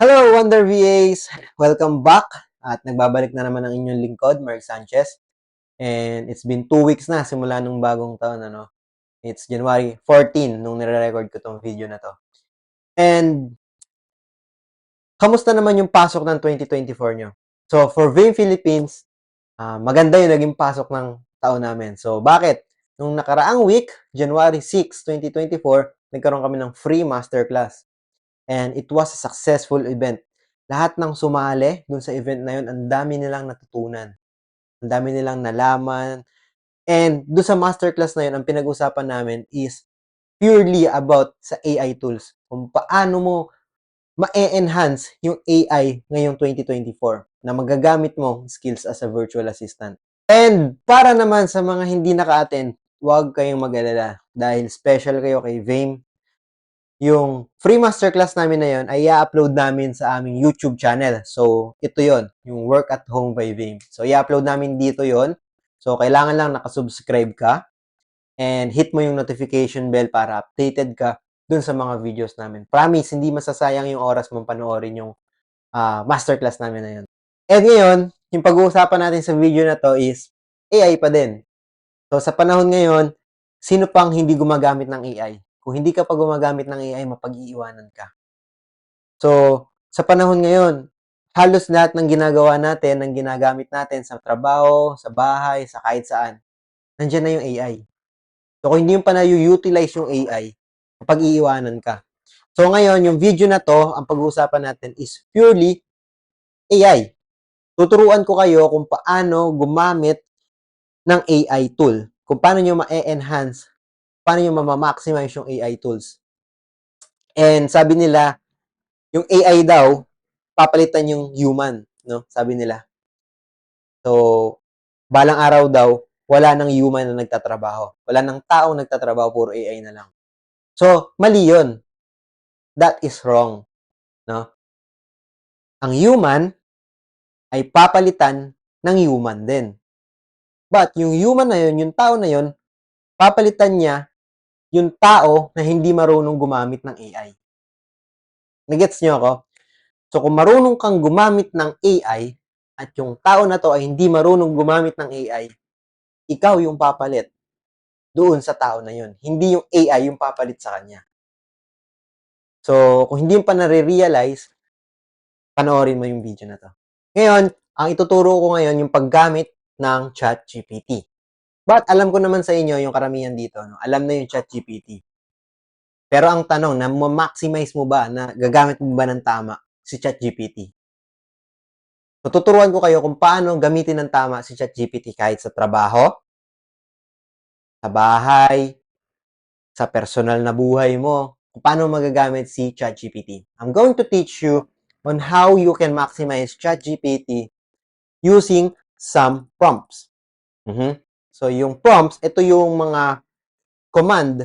Hello, Wonder VAs! Welcome back! At nagbabalik na naman ang inyong lingkod, Mark Sanchez. And it's been 2 weeks na simula nung bagong taon, ano? It's January 14 nung nire-record ko tong video na to. And, kamusta naman yung pasok ng 2024 nyo? So, for VAME Philippines, maganda yung naging pasok ng taon namin. So, bakit? Nung nakaraang week, January 6, 2024, nagkaroon kami ng free masterclass. And it was a successful event. Lahat ng sumali dun sa event na yun, ang dami nilang natutunan. Ang dami nilang nalaman. And dun sa masterclass na yun, ang pinag-usapan namin is purely about sa AI tools. Kung paano mo ma-enhance yung AI ngayong 2024 na magagamit mo skills as a virtual assistant. And para naman sa mga hindi naka-attend, huwag kayong mag-alala dahil special kayo kay Vame. Yung free masterclass namin na yun ay i-upload namin sa aming YouTube channel. So, ito yon yung Work at Home by Vame. So, i-upload namin dito yon. So, kailangan lang nakasubscribe ka and hit mo yung notification bell para updated ka dun sa mga videos namin. Promise, hindi masasayang yung oras mong panoorin yung masterclass namin na yun. And ngayon, yung pag-uusapan natin sa video na to is AI pa din. So, sa panahon ngayon, sino pang hindi gumagamit ng AI? Kung hindi ka pa gumagamit ng AI, mapag-iiwanan ka. So, sa panahon ngayon, halos lahat ng ginagawa natin, ng ginagamit natin sa trabaho, sa bahay, sa kahit saan, nandiyan na yung AI. So, kung hindi yung pa na-utilize yung AI, mapag-iiwanan ka. So, ngayon, yung video na to, ang pag-uusapan natin is purely AI. Tuturuan ko kayo kung paano gumamit ng AI tool. Kung paano nyo ma-enhance, paano nyo ma-maximize yung AI tools. And sabi nila, yung AI daw, papalitan yung human, no? Sabi nila. So, balang araw daw, wala nang human na nagtatrabaho. Wala nang taong nagtatrabaho, puro AI na lang. So, mali yun. That is wrong, no? Ang human ay papalitan ng human din. But yung human na yun, yung tao na yun, papalitan niya yung tao na hindi marunong gumamit ng AI. Nagets niyo ako? So, kung marunong kang gumamit ng AI at yung tao na to ay hindi marunong gumamit ng AI, ikaw yung papalit doon sa tao na yun. Hindi yung AI yung papalit sa kanya. So, kung hindi mo pa nare-realize, panoorin mo yung video na to. Ngayon, ang ituturo ko ngayon yung paggamit ng ChatGPT. But alam ko naman sa inyo, yung karamihan dito, no? Alam na yung ChatGPT. Pero ang tanong, na ma-maximize mo ba, na gagamit mo ba ng tama si ChatGPT? So, tuturuan ko kayo kung paano gamitin ng tama si ChatGPT kahit sa trabaho, sa bahay, sa personal na buhay mo, kung paano magagamit si ChatGPT. I'm going to teach you on how you can maximize ChatGPT using some prompts. So, yung prompts, ito yung mga command,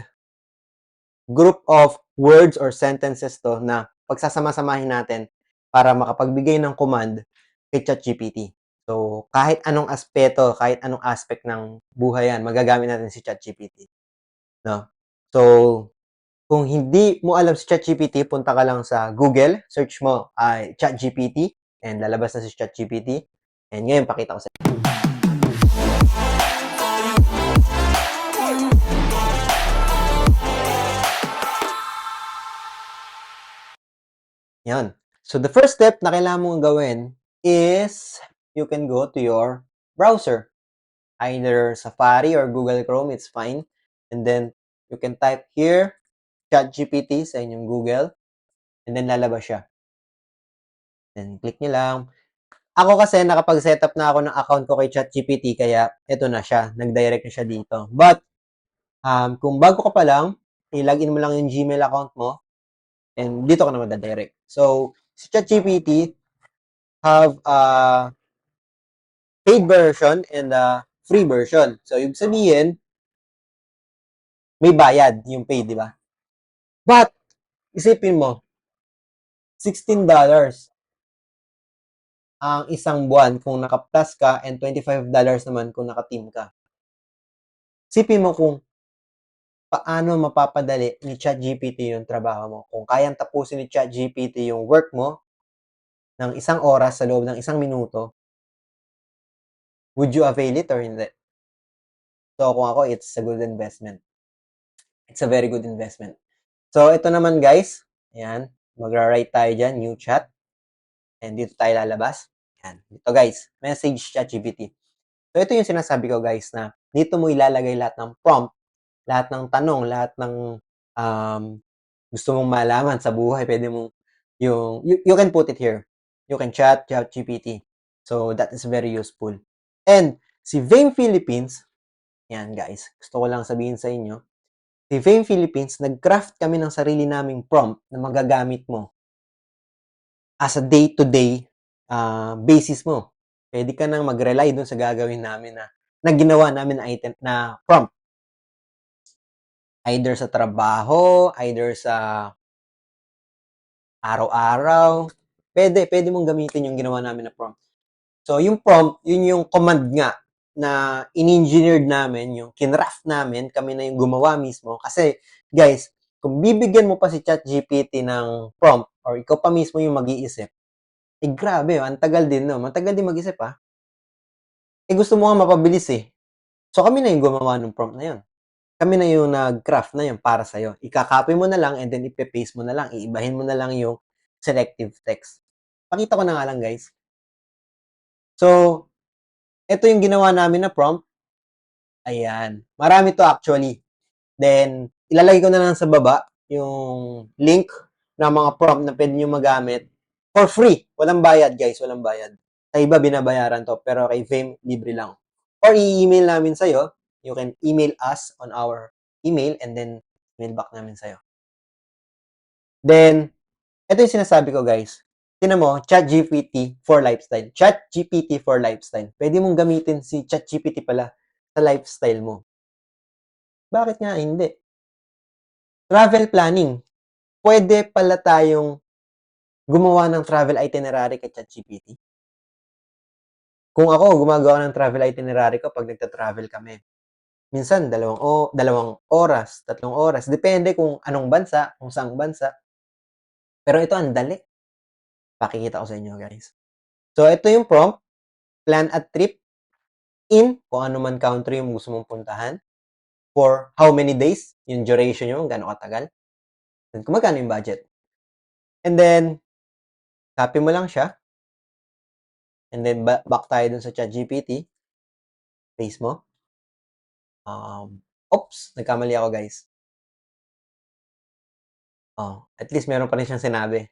group of words or sentences to na pagsasama-samahin natin para makapagbigay ng command kay ChatGPT. So, kahit anong aspeto, kahit anong aspect ng buhay yan, magagamit natin si ChatGPT. No? So, kung hindi mo alam si ChatGPT, punta ka lang sa Google, search mo ay ChatGPT, and lalabas na si ChatGPT. And ngayon, pakita ko sa inyo. Yan. So, the first step na kailangan mong gawin is you can go to your browser. Either Safari or Google Chrome, it's fine. And then, you can type here, ChatGPT sa inyong Google. And then, lalabas siya. Then, click nyo lang. Ako kasi, nakapag-setup na ako ng account ko kay ChatGPT, kaya ito na siya. Nag-direct na siya dito. But, kung bago ka pa lang, i-login mo lang yung Gmail account mo, and dito ka na mag-direct. So, si ChatGPT have a paid version and a free version. So, yung sabihin, may bayad yung paid, di ba? But, isipin mo, $16 ang isang buwan kung naka-plus ka and $25 naman kung naka-team ka. Isipin mo kung paano mapapadali ni ChatGPT yung trabaho mo. Kung kayang tapusin ni ChatGPT yung work mo, ng 1 oras sa loob ng 1 minuto, would you avail it or hindi? So, kung ako, it's a good investment. It's a very good investment. So, ito naman guys, ayan, magra-write tayo dyan, new chat, and dito tayo lalabas. Ayan, dito guys, message ChatGPT. So, ito yung sinasabi ko guys na dito mo ilalagay lahat ng prompt, lahat ng tanong, lahat ng gusto mong malaman sa buhay. Pwede mong, you can put it here. You can chat ChatGPT. So, that is very useful. And, si Vame Philippines, yan guys, gusto ko lang sabihin sa inyo, si Vame Philippines, nag-craft kami ng sarili naming prompt na magagamit mo as a day-to-day basis mo. Pwede ka nang mag-rely dun sa gagawin namin na ginawa namin na item na prompt. Either sa trabaho, either sa araw-araw, pwede mong gamitin yung ginawa namin na prompt. So, yung prompt, yun yung command nga na in-engineered namin, yung kinraft namin, kami na yung gumawa mismo. Kasi, guys, kung bibigyan mo pa si ChatGPT ng prompt or ikaw pa mismo yung mag-iisip, eh grabe, ang tagal din, no? Matagal din mag-isip, ha? Eh gusto mo nga mapabilis, eh. So, kami na yung gumawa ng prompt na yun. Kami na yung nag-craft na yun para sa'yo. Ika-copy mo na lang and then ipe-paste mo na lang. Iibahin mo na lang yung selective text. Pakita ko na nga lang, guys. So, ito yung ginawa namin na prompt. Ayan. Marami to actually. Then, ilalagay ko na lang sa baba yung link ng mga prompt na pwede nyo magamit for free. Walang bayad, guys. Walang bayad. Sa iba, binabayaran to. Pero kay Fame, libre lang. Or i-email namin sa'yo. You can email us on our email and then mail back namin sa'yo. Then, ito yung sinasabi ko, guys. Tinan mo, ChatGPT for lifestyle. ChatGPT for lifestyle. Pwede mong gamitin si ChatGPT pala sa lifestyle mo. Bakit nga hindi? Travel planning. Pwede pala tayong gumawa ng travel itinerary kay ChatGPT. Kung ako, gumagawa ng travel itinerary ko pag nagta-travel kami. Minsan, 2 oras, 3 oras. Depende kung anong bansa, kung saang bansa. Pero ito, ang dali. Pakikita ko sa inyo, guys. So, ito yung prompt. Plan a trip in kung ano man country yung gusto mong puntahan. For how many days? Yung duration yung gano'ng katagal. Then, kung magkano yung budget. And then, copy mo lang siya. And then, back tayo dun sa ChatGPT. Paste mo. Oops, nagkamali ako, guys. At least meron pa rin siyang sinabi.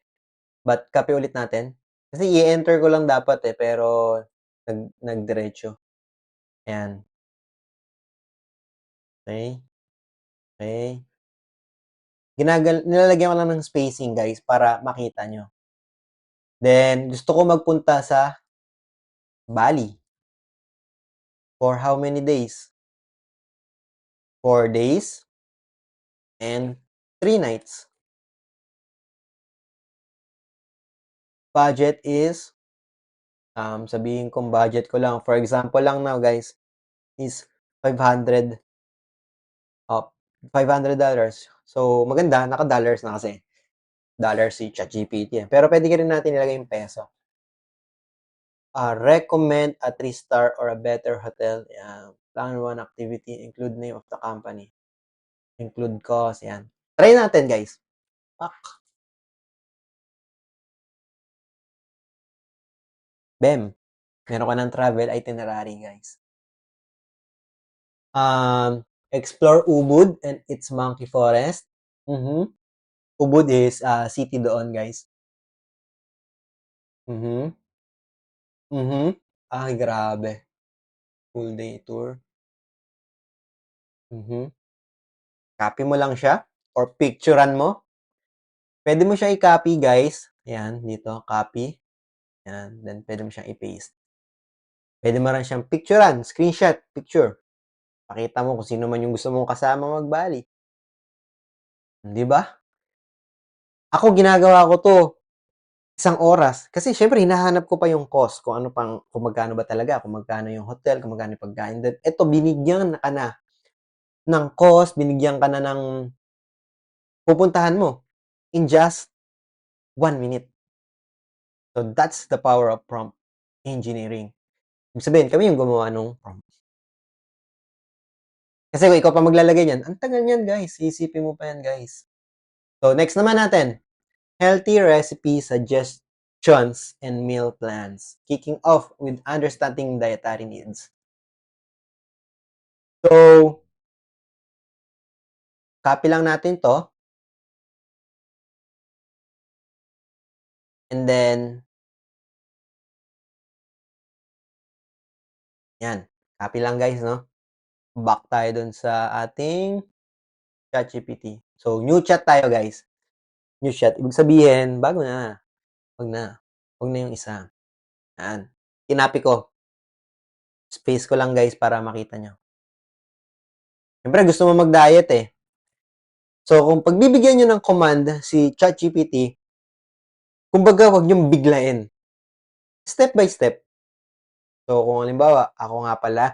But, copy ulit natin. Kasi i-enter ko lang dapat pero nagdiretso. Ayan. Okay. Okay. Nilalagyan ko lang ng spacing, guys, para makita nyo. Then, gusto ko magpunta sa Bali. For how many days? 4 days and 3 nights. Budget is, sabihin kong budget ko lang, for example lang now, guys, is $500. $500. So, maganda, naka-dollars na kasi. Dollars si ChatGPT. Pero pwede ka rin natin ilagay yung peso. Recommend a 3-star or a better hotel. Plan one activity. Include name of the company. Include cost. Yan. Try natin, guys. Pak. Bem. Meron ka ng travel itinerary, guys. Explore Ubud and its monkey forest. Ubud is city doon, guys. Ay, grabe. Full day tour. Copy mo lang siya or picturean mo. Pwede mo siya i-copy, guys. Ayan, dito, copy. Ayan, then pwede mo siyang i-paste. Pwede mo rin siyang picturean, screenshot, picture. Pakita mo kung sino man yung gusto mong kasama mag-Bali. Di ba? Ako, ginagawa ko to 1 oras. Kasi syempre, hinahanap ko pa yung cost. Kung magkano ba talaga, kung magkano yung hotel, kung magkano yung pagkain. Then, ito, binigyan ka na ng cost, binigyan ka na ng pupuntahan mo in just 1 minute. So, that's the power of prompt engineering. Ibig sabihin, kami yung gumawa nung prompt. Kasi kung ikaw pa maglalagay niyan, ang tagal niyan, guys. Iisipin mo pa yan, guys. So, next naman natin, healthy recipe suggestions and meal plans. Kicking off with understanding dietary needs. So, copy lang natin to. And then, yan. Copy lang, guys, no? Back tayo dun sa ating ChatGPT. So, new chat tayo, guys. New chat. Ibig sabihin, bago na. Wag na. Wag na yung isa. Yan. Kinapi ko. Space ko lang, guys, para makita nyo. Siyempre, gusto mo mag-diet eh. So, kung pagbibigyan nyo ng command si ChatGPT, kumbaga, wag nyo biglain. Step by step. So, kung halimbawa, ako nga pala,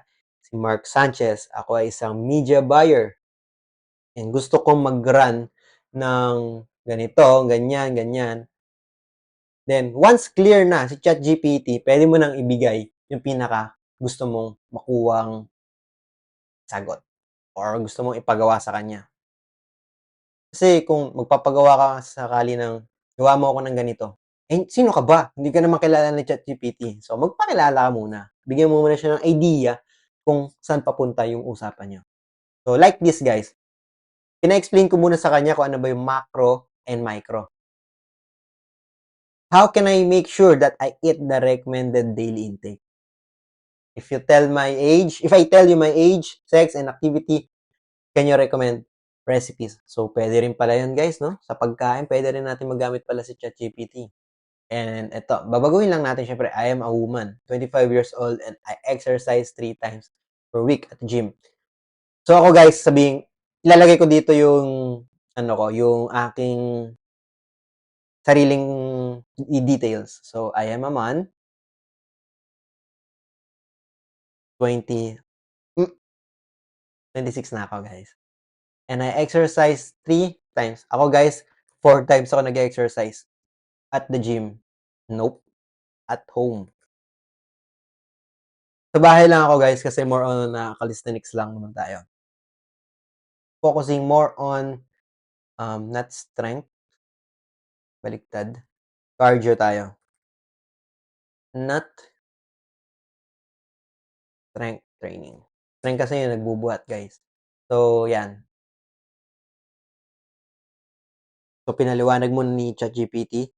si Mark Sanchez, ako ay isang media buyer. And gusto kong mag-run ng ganito, ganyan, ganyan. Then, once clear na si ChatGPT, pwede mo nang ibigay yung pinaka gusto mong makuwang sagot or gusto mong ipagawa sa kanya. Kasi kung magpapagawa ka sakali ng, gawa mo ako ng ganito, eh, sino ka ba? Hindi ka naman kilala ni ChatGPT. So, magpakilala ka muna. Bigyan mo muna siya ng idea kung saan papunta yung usapan niyo. So, like this, guys. Pina-explain ko muna sa kanya kung ano ba yung macro and micro. How can I make sure that I eat the recommended daily intake? If I tell you my age, sex, and activity, can you recommend recipes? So, pwede rin pala yun, guys, no? Sa pagkain, pwede rin natin magamit pala si ChatGPT. And eto, babaguhin lang natin, syempre, I am a woman, 25 years old, and I exercise 3 times per week at gym. So, ako, guys, ilalagay ko dito yung, yung aking sariling details. So, I am a man, 20, 26 na ako, guys. And I exercise 3 times. Ako, guys, 4 times ako nag-exercise. At the gym. Nope. At home. Sa bahay lang ako, guys, kasi more on calisthenics lang naman tayo. Focusing more on not strength. Baliktad. Cardio tayo. Not strength training. Strength kasi yung nagbubuhat, guys. So, yan. So, pinaliwanag mo ni ChatGPT.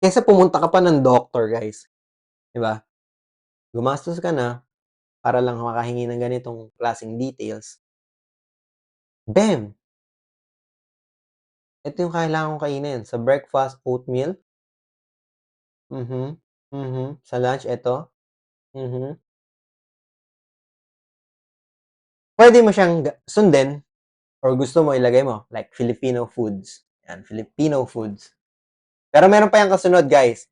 Kaysa pumunta ka pa ng doctor, guys. Diba? Gumastos ka na para lang makahingi ng ganitong klaseng details. Bam! Ito yung kailangan kong kainin. Sa breakfast, oatmeal. Sa lunch, ito. Pwede mo siyang sundin or gusto mo ilagay mo, like Filipino foods. Yan, Filipino foods. Pero meron pa yung kasunod, guys.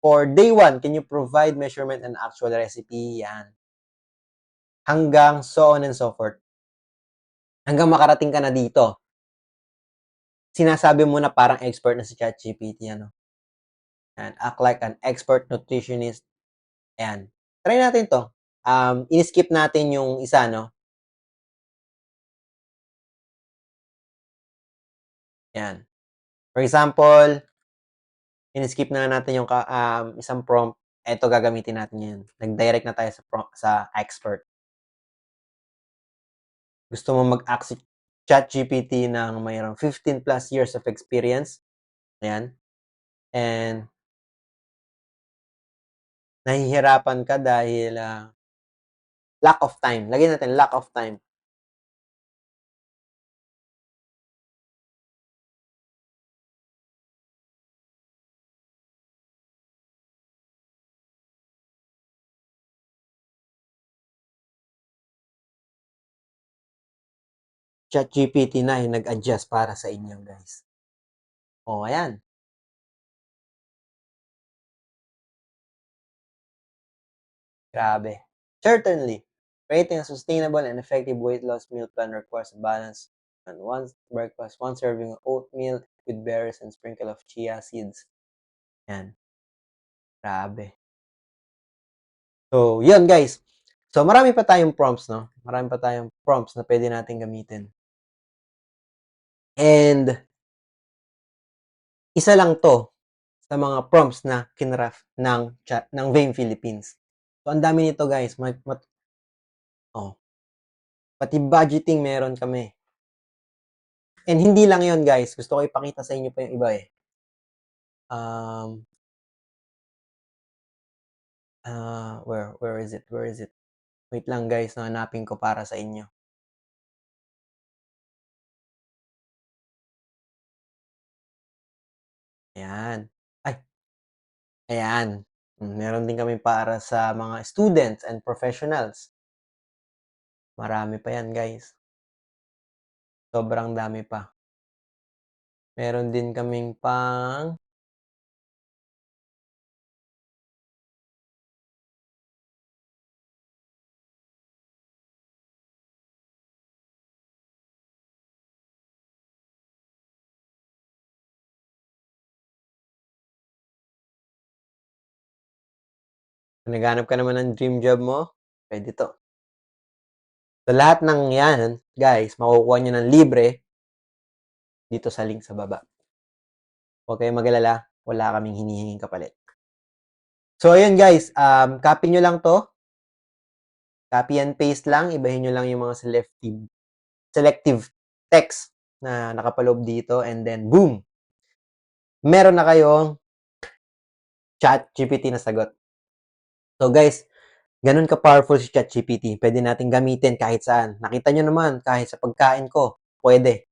For day 1, can you provide measurement and actual recipe? Yan. Hanggang so on and so forth. Hanggang makarating ka na dito. Sinasabi mo na parang expert na si ChatGPT, ano? Yan, act like an expert nutritionist. Ayan. Try natin to. In-skip natin yung isa, no? Yan. For example, in-skip na natin yung isang prompt. Eto gagamitin natin yan. Nag-direct na tayo sa expert. Gusto mo mag-ask si ChatGPT ng mayroong 15 plus years of experience. Ayan. And nahihirapan ka dahil lack of time. Lagyan natin lack of time. ChatGPT na yung nag-adjust para sa inyo, guys. O, ayan. Grabe. Certainly, creating a sustainable and effective weight loss meal plan requires a balance One breakfast, one serving of oatmeal with berries and sprinkle of chia seeds. Yan, grabe. So, yun guys. So, marami pa tayong prompts, no? Marami pa tayong prompts na pwede natin gamitin. And, isa lang to sa mga prompts na kinraft ng Vein Philippines. So, ang dami nito guys. Pati budgeting meron kami. And hindi lang yon guys. Gusto ko ipakita sa inyo pa yung iba eh. Where is it? Where is it? Wait lang guys, hanapin ko para sa inyo. Ayan. Ay. Ayan. Meron din kami para sa mga students and professionals. Marami pa yan guys. Sobrang dami pa. Meron din kaming pang kung naghanap ka naman ng dream job mo, pwede to. So, lahat ng yan, guys, makukuha nyo ng libre dito sa link sa baba. Huwag kayong mag-alala, wala kaming hinihinging kapalit. So, ayun guys, copy nyo lang to. Copy and paste lang, ibahin nyo lang yung mga selective text na nakapaloob dito and then boom! Meron na kayong ChatGPT na sagot. So guys, ganun ka-powerful si ChatGPT. Pwede natin gamitin kahit saan. Nakita nyo naman, kahit sa pagkain ko, pwede.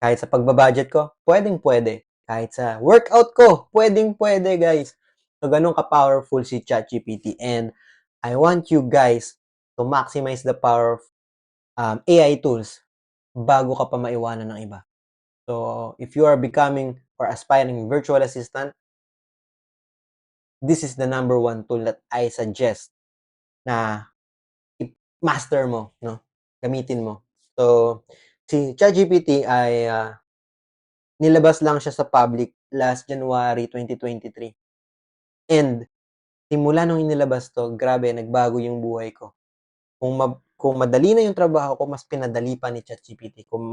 Kahit sa pagbabudget ko, pwedeng-pwede. Kahit sa workout ko, pwedeng-pwede guys. So ganun ka-powerful si ChatGPT. And I want you guys to maximize the power of AI tools bago ka pa maiwanan ng iba. So, if you are becoming or aspiring virtual assistant, this is the number one tool that I suggest na i-master mo, no? Gamitin mo. So, si ChatGPT ay nilabas lang siya sa public last January 2023. And simula nung inilabas to, grabe, nagbago yung buhay ko. Kung madali na yung trabaho ko, mas pinadali pa ni ChatGPT. Kung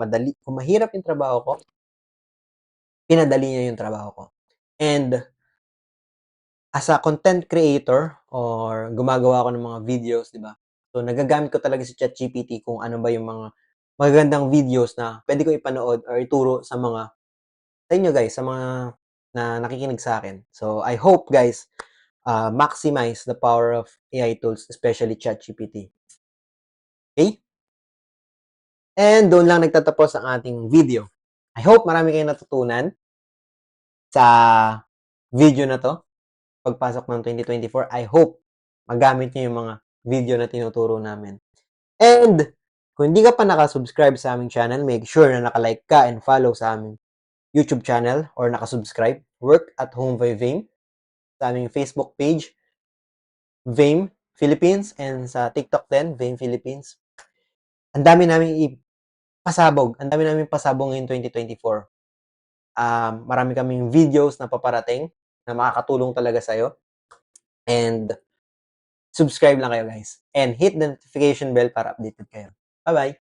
mahirap yung trabaho ko, pinadali niya yung trabaho ko. And as a content creator or gumagawa ako ng mga videos, di ba? So, nagagamit ko talaga si ChatGPT kung ano ba yung mga magagandang videos na pwede ko ipanood or ituro sa inyo guys, sa mga na nakikinig sa akin. So, I hope guys, maximize the power of AI tools, especially ChatGPT. Okay? And doon lang nagtatapos ang ating video. I hope marami kayong natutunan sa video na to. Pagpasok ng 2024, I hope magamit nyo yung mga video na tinuturo namin. And kung hindi ka pa nakasubscribe sa aming channel, make sure na nakalike ka and follow sa aming YouTube channel or nakasubscribe, Work at Home by Vame, sa aming Facebook page, Vame Philippines, and sa TikTok din, Vame Philippines. Ang dami namin pasabog. Ang dami namin pasabog ngayong 2024. Marami kaming videos na paparating na makakatulong talaga sa'yo. And subscribe lang kayo guys. And hit the notification bell para updated kayo. Bye-bye!